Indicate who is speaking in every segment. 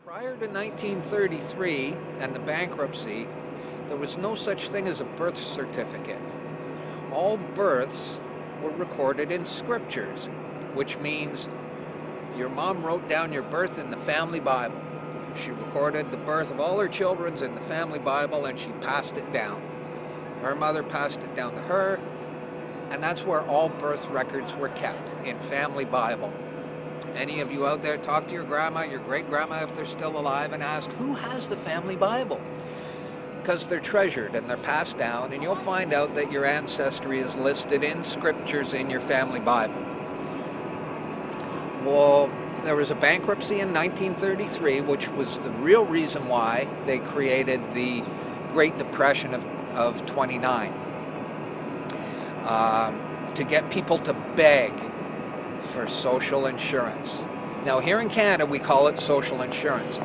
Speaker 1: Prior to 1933 and the bankruptcy, there was no such thing as a birth certificate. All births were recorded in scriptures, which means your mom wrote down your birth in the family Bible. She recorded the birth of all her children in the family Bible and she passed it down. Her mother passed it down to her, and that's where all birth records were kept, in family Bible. Any of you out there, talk to your grandma, your great-grandma if they're still alive, and ask, who has the family Bible? Because they're treasured and they're passed down, and you'll find out that your ancestry is listed in scriptures in your family Bible. Well, there was a bankruptcy in 1933, which was the real reason why they created the Great Depression of 29. To get people to beg for social insurance. Now here in Canada we call it social insurance.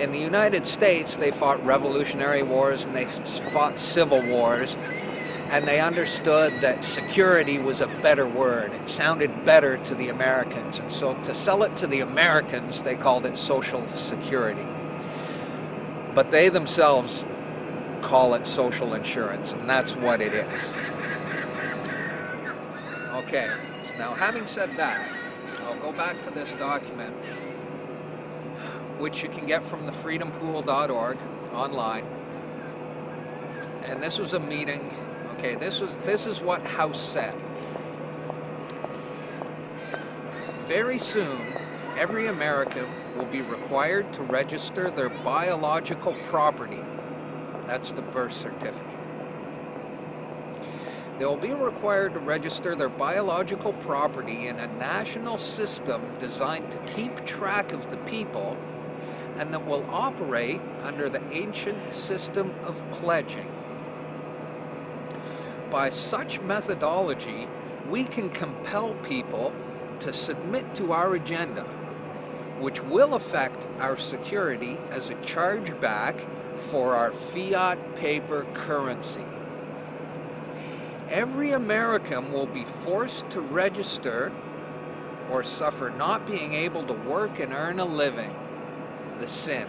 Speaker 1: In the United States they fought revolutionary wars and they fought civil wars, and they understood that security was a better word. It sounded better to the Americans, and so to sell it to the Americans they called it social security. But they themselves call it social insurance, and that's what it is. Okay. Now, having said that, I'll go back to this document, which you can get from the freedompool.org online. And this was a meeting. Okay, this is what House said. Very soon, every American will be required to register their biological property. That's the birth certificate. They will be required to register their biological property in a national system designed to keep track of the people and that will operate under the ancient system of pledging. By such methodology, we can compel people to submit to our agenda, which will affect our security as a chargeback for our fiat paper currency. Every American will be forced to register or suffer not being able to work and earn a living, the sin.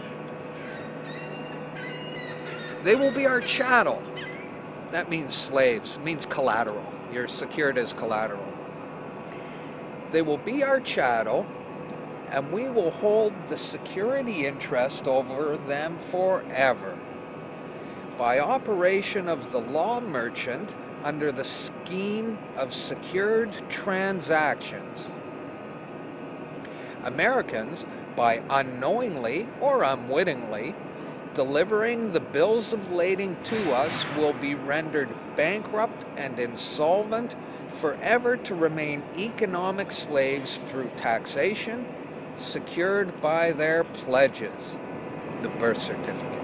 Speaker 1: They will be our chattel. That means slaves, it means collateral. You're secured as collateral. They will be our chattel, and we will hold the security interest over them forever. By operation of the law merchant, under the scheme of secured transactions. Americans, by unknowingly or unwittingly delivering the bills of lading to us, will be rendered bankrupt and insolvent, forever to remain economic slaves through taxation, secured by their pledges, the birth certificate.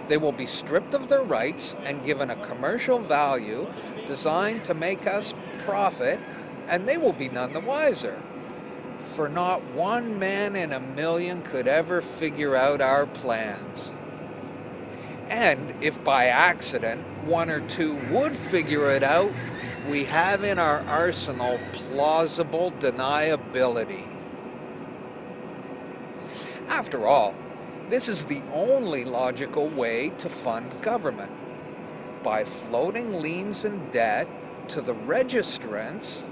Speaker 1: They will be stripped of their rights and given a commercial value designed to make us profit, and they will be none the wiser. For not one man in a million could ever figure out our plans. And if by accident one or two would figure it out, we have in our arsenal plausible deniability. After all, this is the only logical way to fund government, by floating liens and debt to the registrants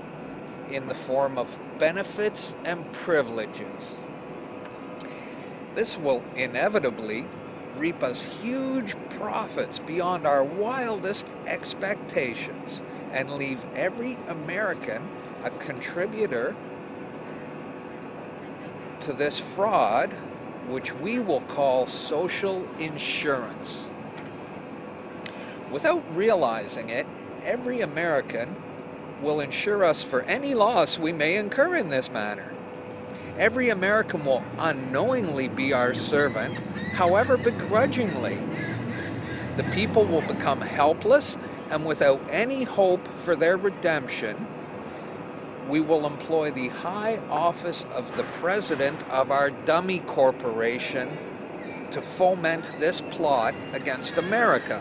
Speaker 1: in the form of benefits and privileges. This will inevitably reap us huge profits beyond our wildest expectations and leave every American a contributor to this fraud, which we will call social insurance. Without realizing it, every American will insure us for any loss we may incur in this manner. Every American will unknowingly be our servant, however begrudgingly. The people will become helpless, and without any hope for their redemption, we will employ the high office of the president of our dummy corporation to foment this plot against America.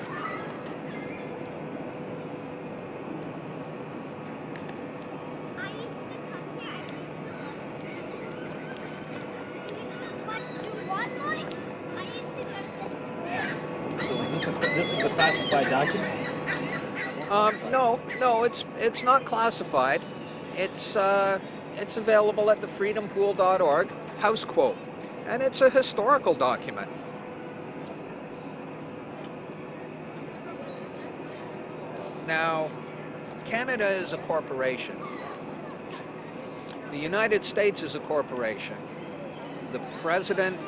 Speaker 2: So this is a classified document?
Speaker 1: No, it's not classified. It's available at the freedompool.org house quote, and it's a historical document. Now, Canada is a corporation. The United States is a corporation. The President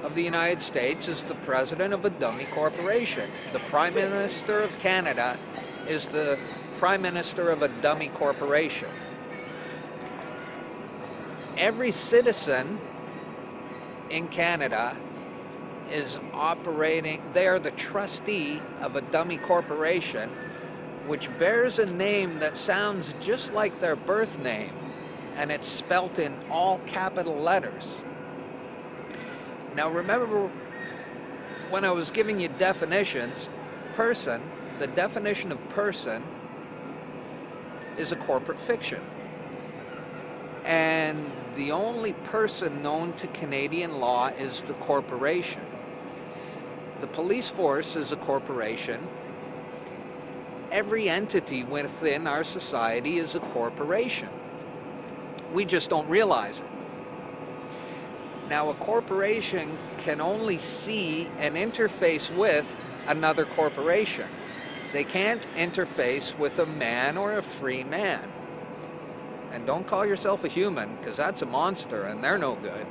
Speaker 1: of the United States is the president of a dummy corporation. The Prime Minister of Canada is the Prime Minister of a dummy corporation. Every citizen in Canada is operating, they are the trustee of a dummy corporation which bears a name that sounds just like their birth name, and it's spelt in all capital letters. Now remember, when I was giving you definitions, person, the definition of person is a corporate fiction. And the only person known to Canadian law is the corporation. The police force is a corporation. Every entity within our society is a corporation. We just don't realize it. Now, a corporation can only see and interface with another corporation. They can't interface with a man or a free man. And don't call yourself a human, because that's a monster and they're no good.